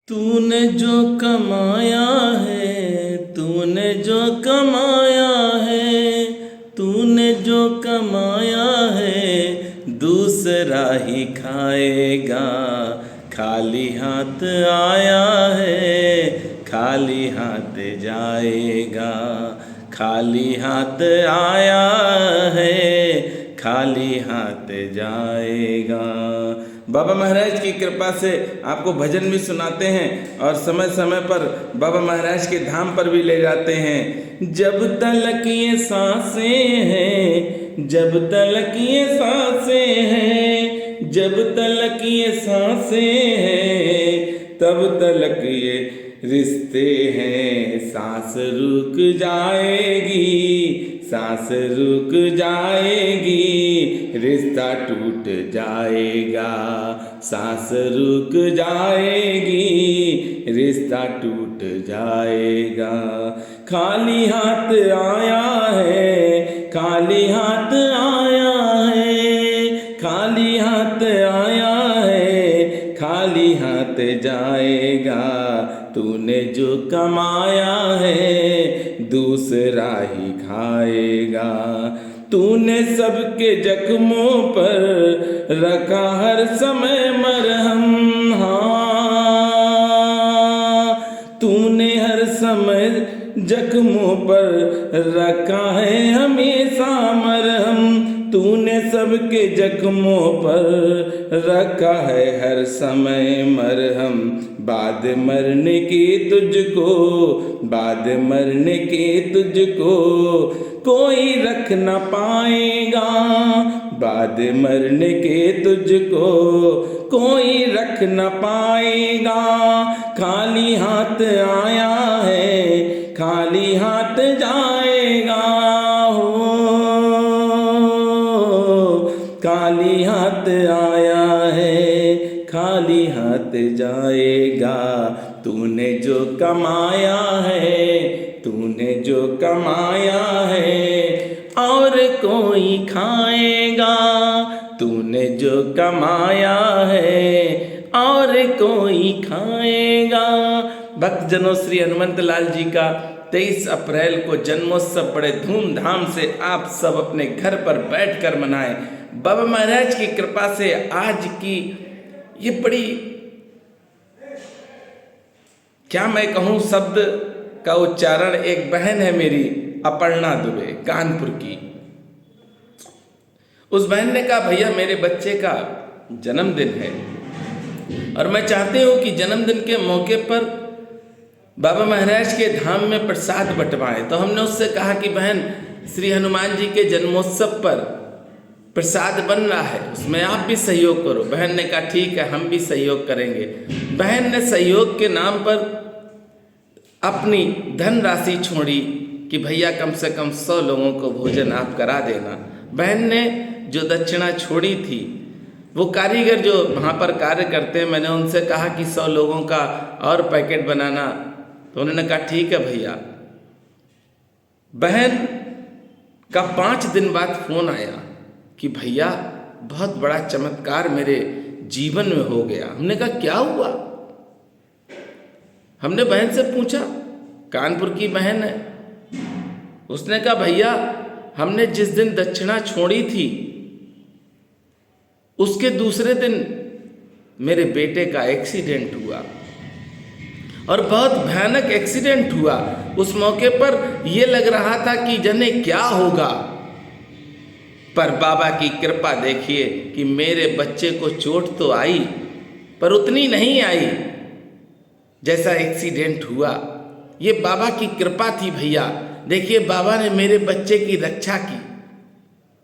तूने जो कमाया है, तूने जो कमाया है, तूने जो कमाया है, दूसरा ही खाएगा। खाली हाथ आया है, खाली हाथ जाएगा। खाली हाथ आया है, खाली हाथ जाएगा। बाबा महाराज की कृपा से आपको भजन भी सुनाते हैं और समय समय पर बाबा महाराज के धाम पर भी ले जाते हैं। जब तलक ये सांसें हैं, जब तलक ये सांसें हैं, जब तलक ये सांसें हैं, तब तलक ये रिश्ते हैं। सांस रुक जाएगी, सांस रुक जाएगी, रिश्ता टूट जाएगा। सांस रुक जाएगी, रिश्ता टूट जाएगा। खाली हाथ आया है, खाली हाथ आया है, खाली हाथ आया है, खाली हाथ जाएगा। तूने जो कमाया है, दूसरा ही खाएगा। तूने सबके जख्मों पर रखा हर समय मरहम। हाँ, तूने हर समय जख्मों पर रखा है हमेशा मरहम। तूने सबके जख्मों पर रखा है हर समय मरहम। बाद मरने के तुझको, बाद मरने के तुझको कोई रख न पाएगा। बाद मरने के तुझको कोई रख न पाएगा। खाली हाथ आया है, खाली हाथ जाएगा। हो, खाली हाथ आया है, खाली हाथ जाएगा। तूने जो कमाया है, तूने जो कमाया है, और कोई खाएगा। तूने जो कमाया है, और कोई खाएगा। भक्तजनों, श्री हनुमंत लाल जी का 23 अप्रैल को जन्मोत्सव बड़े धूमधाम से आप सब अपने घर पर बैठकर मनाएं। बाबा महाराज की कृपा से आज की ये बड़ी, क्या मैं कहूँ शब्द का उच्चारण, एक बहन है मेरी अपर्णा दुबे कानपुर की। उस बहन ने कहा, भैया मेरे बच्चे का जन्मदिन है और मैं चाहती हूँ कि जन्मदिन के मौके पर बाबा महाराज के धाम में प्रसाद बंटवाएं। तो हमने उससे कहा कि बहन, श्री हनुमान जी के जन्मोत्सव पर प्रसाद बन रहा है, उसमें आप भी सहयोग करो। बहन ने कहा ठीक है, हम भी सहयोग करेंगे। बहन ने सहयोग के नाम पर अपनी धनराशि छोड़ी कि भैया कम से कम 100 लोगों को भोजन आप करा देना। बहन ने जो दक्षिणा छोड़ी थी, वो कारीगर जो वहाँ पर कार्य करते हैं, मैंने उनसे कहा कि 100 लोगों का और पैकेट बनाना। तो उन्होंने कहा ठीक है भैया। बहन का 5 दिन बाद फोन आया कि भैया बहुत बड़ा चमत्कार मेरे जीवन में हो गया। हमने कहा क्या हुआ? हमने बहन से पूछा, कानपुर की बहन है। उसने कहा भैया, हमने जिस दिन दक्षिणा छोड़ी थी उसके दूसरे दिन मेरे बेटे का एक्सीडेंट हुआ, और बहुत भयानक एक्सीडेंट हुआ। उस मौके पर यह लग रहा था कि जाने क्या होगा, पर बाबा की कृपा देखिए कि मेरे बच्चे को चोट तो आई, पर उतनी नहीं आई जैसा एक्सीडेंट हुआ। ये बाबा की कृपा थी भैया। देखिए बाबा ने मेरे बच्चे की रक्षा की।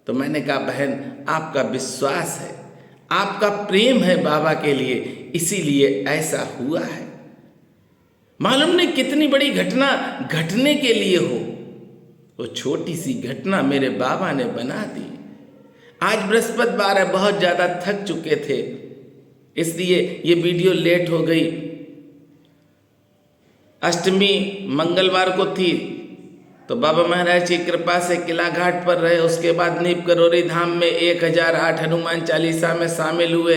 तो मैंने कहा बहन, आपका विश्वास है, आपका प्रेम है बाबा के लिए, इसीलिए ऐसा हुआ है। मालूम नहीं कितनी बड़ी घटना घटने के लिए हो, वो छोटी सी घटना मेरे बाबा ने बना दी। आज बृहस्पतिवार है, बहुत ज़्यादा थक चुके थे, इसलिए ये वीडियो लेट हो गई। अष्टमी मंगलवार को थी, तो बाबा महाराज की कृपा से किला घाट पर रहे। उसके बाद नीप करोरी धाम में 1008 हनुमान चालीसा में शामिल हुए।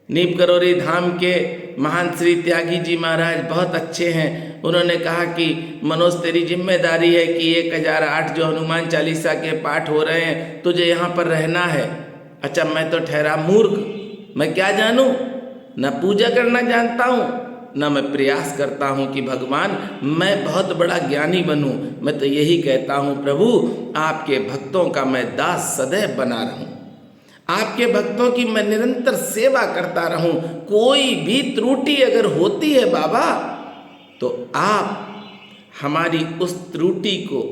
नीम करोरी धाम के महान श्री त्यागी जी महाराज बहुत अच्छे हैं। उन्होंने कहा कि मनोज तेरी जिम्मेदारी है कि 1008 जो हनुमान चालीसा के पाठ हो रहे हैं तुझे यहाँ पर रहना है। अच्छा, मैं तो ठहरा मूर्ख, मैं क्या जानूँ, न पूजा करना जानता हूँ न मैं प्रयास करता हूँ कि भगवान मैं बहुत बड़ा ज्ञानी बनूँ। मैं तो यही कहता हूँ प्रभु आपके भक्तों का मैं दास सदैव बना रहूँ, आपके भक्तों की मैं निरंतर सेवा करता रहूं। कोई भी त्रुटि अगर होती है बाबा तो आप हमारी उस त्रुटि को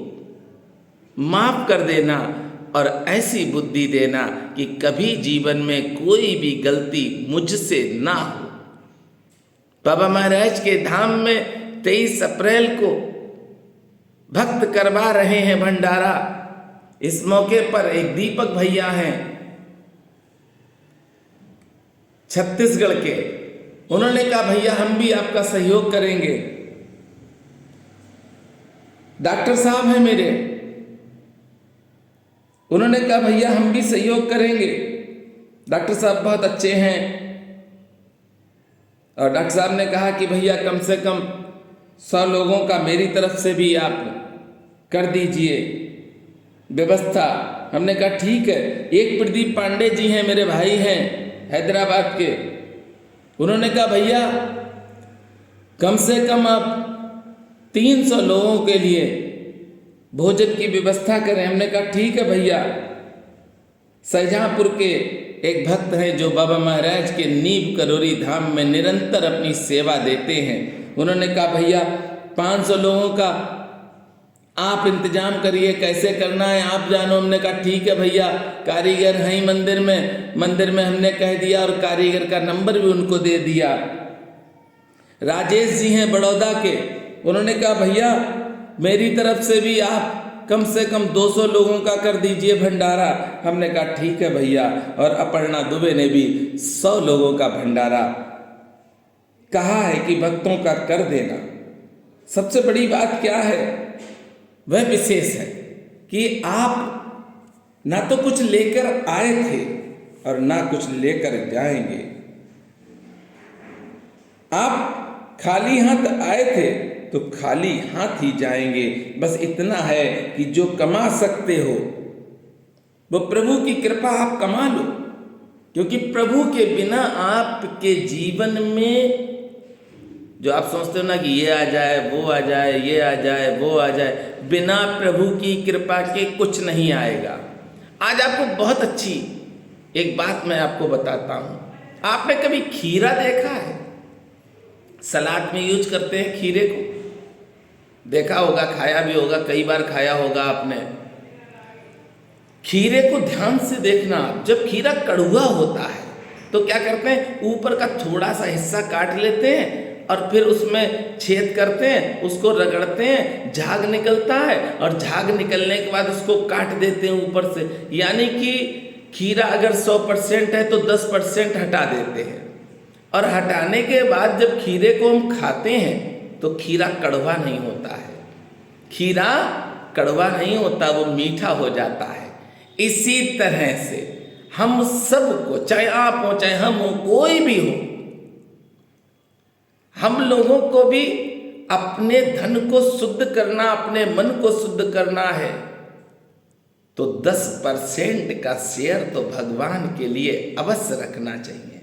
माफ कर देना और ऐसी बुद्धि देना कि कभी जीवन में कोई भी गलती मुझसे ना हो। बाबा महाराज के धाम में 23 अप्रैल को भक्त करवा रहे हैं भंडारा। इस मौके पर एक दीपक भैया हैं छत्तीसगढ़ के, उन्होंने कहा भैया हम भी आपका सहयोग करेंगे। डॉक्टर साहब हैं मेरे, उन्होंने कहा भैया हम भी सहयोग करेंगे। डॉक्टर साहब बहुत अच्छे हैं और डॉक्टर साहब ने कहा कि भैया कम से कम 100 लोगों का मेरी तरफ से भी आप कर दीजिए व्यवस्था। हमने कहा ठीक है। एक प्रदीप पांडे जी हैं, मेरे भाई हैं हैदराबाद के, उन्होंने कहा भैया कम से कम आप 300 लोगों के लिए भोजन की व्यवस्था करें। हमने कहा ठीक है भैया। शाहजहाँपुर के एक भक्त हैं जो बाबा महाराज के नीम करोरी धाम में निरंतर अपनी सेवा देते हैं, उन्होंने कहा भैया 500 लोगों का आप इंतजाम करिए, कैसे करना है आप जानो। हमने कहा ठीक है भैया, कारीगर हैं मंदिर में हमने कह दिया और कारीगर का नंबर भी उनको दे दिया। राजेश जी हैं बड़ौदा के, उन्होंने कहा भैया मेरी तरफ से भी आप कम से कम 200 लोगों का कर दीजिए भंडारा। हमने कहा ठीक है भैया। और अपर्णा दुबे ने भी 100 लोगों का भंडारा कहा है कि भक्तों का कर देना। सबसे बड़ी बात क्या है, वह विशेष है कि आप ना तो कुछ लेकर आए थे और ना कुछ लेकर जाएंगे। आप खाली हाथ आए थे तो खाली हाथ ही जाएंगे। बस इतना है कि जो कमा सकते हो वो प्रभु की कृपा आप कमा लो, क्योंकि प्रभु के बिना आपके जीवन में जो आप सोचते हो ना कि ये आ जाए वो आ जाए, ये आ जाए वो आ जाए, बिना प्रभु की कृपा के कुछ नहीं आएगा। आज आपको बहुत अच्छी एक बात मैं आपको बताता हूँ। आपने कभी खीरा देखा है? सलाद में यूज करते हैं खीरे को, देखा होगा, खाया भी होगा, कई बार खाया होगा आपने। खीरे को ध्यान से देखना, जब खीरा कड़वा होता है तो क्या करते हैं, ऊपर का थोड़ा सा हिस्सा काट लेते हैं और फिर उसमें छेद करते हैं, उसको रगड़ते हैं, झाग निकलता है और झाग निकलने के बाद उसको काट देते हैं ऊपर से। यानी कि खीरा अगर 100% है तो 10% हटा देते हैं और हटाने के बाद जब खीरे को हम खाते हैं तो खीरा कड़वा नहीं होता है। खीरा कड़वा नहीं होता, वो मीठा हो जाता है। इसी तरह से हम सबको, चाहे आप हो चाहे हम हो, कोई भी हो, हम लोगों को भी अपने धन को शुद्ध करना, अपने मन को शुद्ध करना है तो 10% का शेयर तो भगवान के लिए अवश्य रखना चाहिए।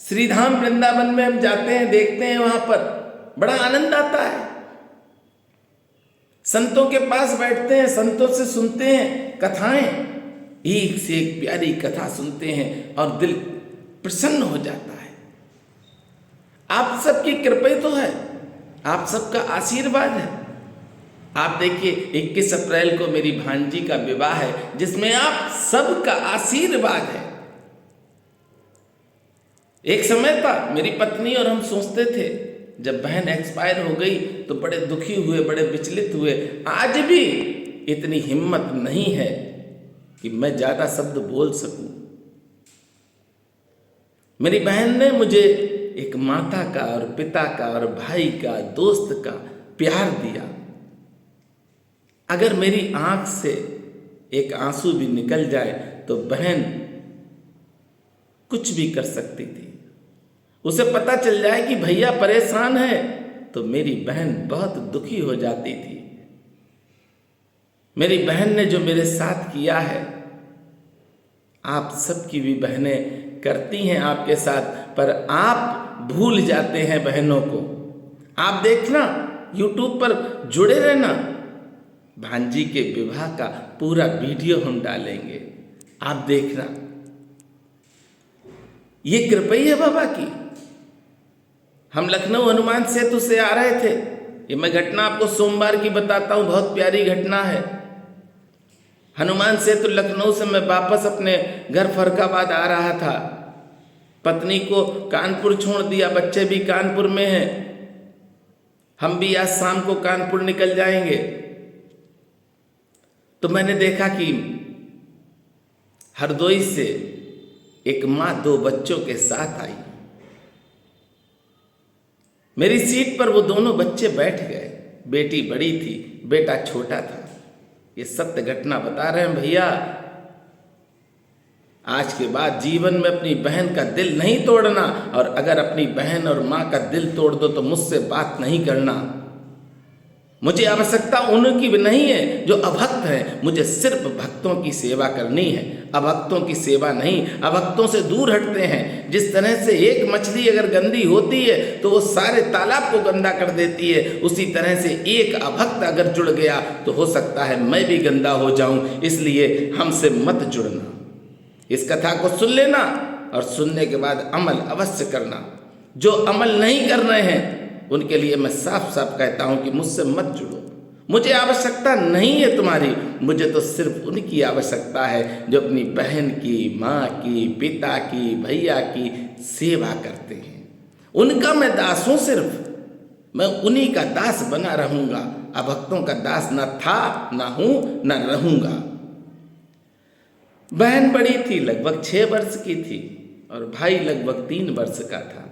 श्रीधाम वृंदावन में हम जाते हैं, देखते हैं, वहां पर बड़ा आनंद आता है। संतों के पास बैठते हैं, संतों से सुनते हैं कथाएं, एक से एक प्यारी कथा सुनते हैं और दिल प्रसन्न हो जाता है। आप सबकी कृपा तो है, आप सबका आशीर्वाद है। आप देखिए 21 अप्रैल को मेरी भांजी का विवाह है जिसमें आप सबका आशीर्वाद है। एक समय था मेरी पत्नी और हम सोचते थे जब बहन एक्सपायर हो गई तो बड़े दुखी हुए, बड़े विचलित हुए। आज भी इतनी हिम्मत नहीं है कि मैं ज्यादा शब्द बोल सकूं। मेरी बहन ने मुझे एक माता का और पिता का और भाई का, दोस्त का प्यार दिया। अगर मेरी आंख से एक आंसू भी निकल जाए तो बहन कुछ भी कर सकती थी। उसे पता चल जाए कि भैया परेशान है तो मेरी बहन बहुत दुखी हो जाती थी। मेरी बहन ने जो मेरे साथ किया है, आप सबकी भी बहनें करती हैं आपके साथ, पर आप भूल जाते हैं बहनों को। आप देखना, YouTube पर जुड़े रहना, भांजी के विवाह का पूरा वीडियो हम डालेंगे, आप देखना। ये कृपा ही है बाबा की। हम लखनऊ हनुमान सेतु से आ रहे थे, ये मैं घटना आपको सोमवार की बताता हूँ, बहुत प्यारी घटना है। हनुमान सेतु लखनऊ से मैं वापस अपने घर फरखाबाद आ रहा था। पत्नी को कानपुर छोड़ दिया, बच्चे भी कानपुर में हैं, हम भी आज शाम को कानपुर निकल जाएंगे। तो मैंने देखा कि हरदोई से एक माँ 2 बच्चों के साथ आई। मेरी सीट पर वो दोनों बच्चे बैठ गए। बेटी बड़ी थी, बेटा छोटा था। ये सत्य घटना बता रहे हैं भैया। आज के बाद जीवन में अपनी बहन का दिल नहीं तोड़ना, और अगर अपनी बहन और माँ का दिल तोड़ दो तो मुझसे बात नहीं करना। मुझे आवश्यकता उनकी भी नहीं है जो अभक्त हैं, मुझे सिर्फ भक्तों की सेवा करनी है, अभक्तों की सेवा नहीं। अभक्तों से दूर हटते हैं। जिस तरह से एक मछली अगर गंदी होती है तो वो सारे तालाब को गंदा कर देती है, उसी तरह से एक अभक्त अगर जुड़ गया तो हो सकता है मैं भी गंदा हो जाऊं। इसलिए हमसे मत जुड़ना। इस कथा को सुन लेना और सुनने के बाद अमल अवश्य करना। जो अमल नहीं कर रहे हैं उनके लिए मैं साफ साफ कहता हूं कि मुझसे मत जुड़ो। मुझे आवश्यकता नहीं है तुम्हारी, मुझे तो सिर्फ उनकी आवश्यकता है जो अपनी बहन की, माँ की, पिता की, भैया की सेवा करते हैं। उनका मैं दास हूं, सिर्फ मैं उन्हीं का दास बना रहूंगा। अभक्तों का दास न था, न हूं, न रहूंगा। बहन बड़ी थी, लगभग 6 वर्ष की थी, और भाई लगभग 3 वर्ष का था।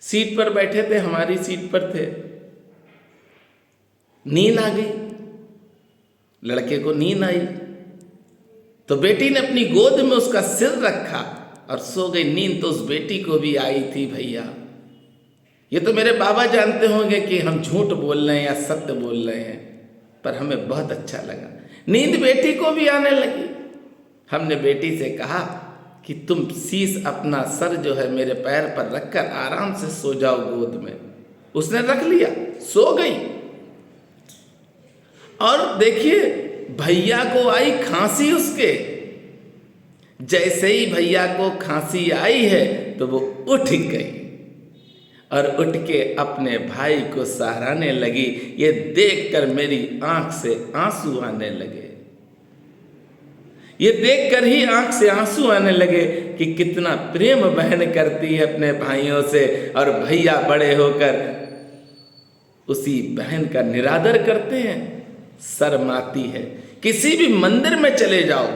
सीट पर बैठे थे, हमारी सीट पर थे। नींद आ गई, लड़के को नींद आई तो बेटी ने अपनी गोद में उसका सिर रखा और सो गई। नींद तो उस बेटी को भी आई थी भैया। ये तो मेरे बाबा जानते होंगे कि हम झूठ बोल रहे हैं या सत्य बोल रहे हैं, पर हमें बहुत अच्छा लगा। नींद बेटी को भी आने लगी। हमने बेटी से कहा कि तुम शीश अपना सर जो है मेरे पैर पर रखकर आराम से सो जाओ गोद में। उसने रख लिया, सो गई। और देखिए भैया को आई खांसी उसके। जैसे ही भैया को खांसी आई है तो वो उठ गई और उठ के अपने भाई को सहराने लगी। ये देखकर मेरी आंख से आंसू आने लगे। ये देखकर ही आंख से आंसू आने लगे कि कितना प्रेम बहन करती है अपने भाइयों से, और भैया बड़े होकर उसी बहन का निरादर करते हैं। शर्म आती है। किसी भी मंदिर में चले जाओ,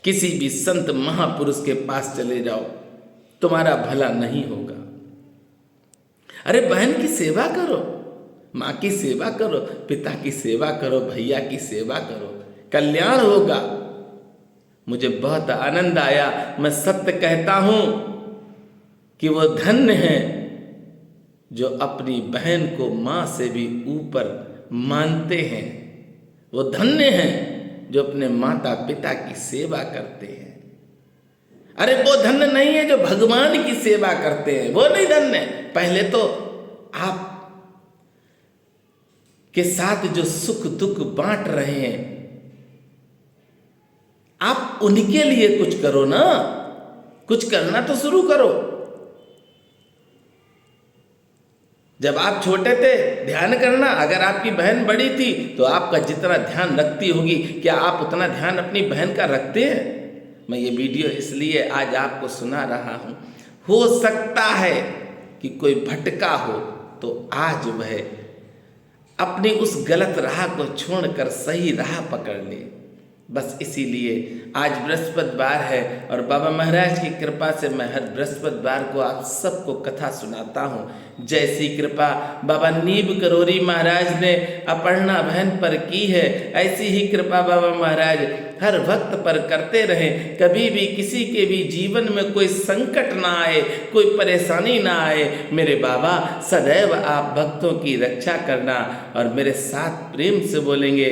किसी भी संत महापुरुष के पास चले जाओ, तुम्हारा भला नहीं होगा। अरे बहन की सेवा करो, माँ की सेवा करो, पिता की सेवा करो, भैया की सेवा करो, कल्याण होगा। मुझे बहुत आनंद आया। मैं सत्य कहता हूं कि वो धन्य है जो अपनी बहन को मां से भी ऊपर मानते हैं। वो धन्य हैं जो अपने माता पिता की सेवा करते हैं। अरे वो धन्य नहीं है जो भगवान की सेवा करते हैं, वो नहीं धन्य। पहले तो आप के साथ जो सुख दुख बांट रहे हैं, आप उनके लिए कुछ करो ना। कुछ करना तो शुरू करो। जब आप छोटे थे ध्यान करना। अगर आपकी बहन बड़ी थी तो आपका जितना ध्यान रखती होगी, क्या आप उतना ध्यान अपनी बहन का रखते हैं? मैं ये वीडियो इसलिए आज आपको सुना रहा हूं, हो सकता है कि कोई भटका हो तो आज वह अपनी उस गलत राह को छोड़कर सही राह पकड़ ले। बस इसीलिए आज बृहस्पतिवार है और बाबा महाराज की कृपा से मैं हर बृहस्पतिवार को आप सबको कथा सुनाता हूँ। जैसी कृपा बाबा नीब करोरी महाराज ने अपर्णा बहन पर की है, ऐसी ही कृपा बाबा महाराज हर वक्त पर करते रहें। कभी भी किसी के भी जीवन में कोई संकट ना आए, कोई परेशानी ना आए। मेरे बाबा सदैव आप भक्तों की रक्षा करना। और मेरे साथ प्रेम से बोलेंगे,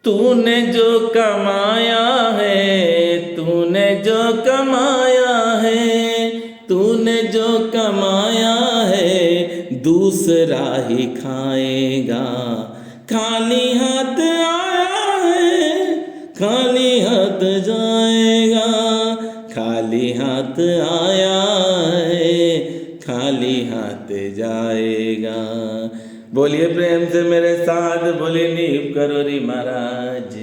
तूने जो कमाया है, तूने जो कमाया है, तूने जो कमाया है, दूसरा ही खाएगा। खाली हाथ आया है, खाली हाथ जाएगा। खाली हाथ आया है, खाली हाथ जाएगा। बोलिए प्रेम से मेरे साथ, बोले नीव करो री महाराज।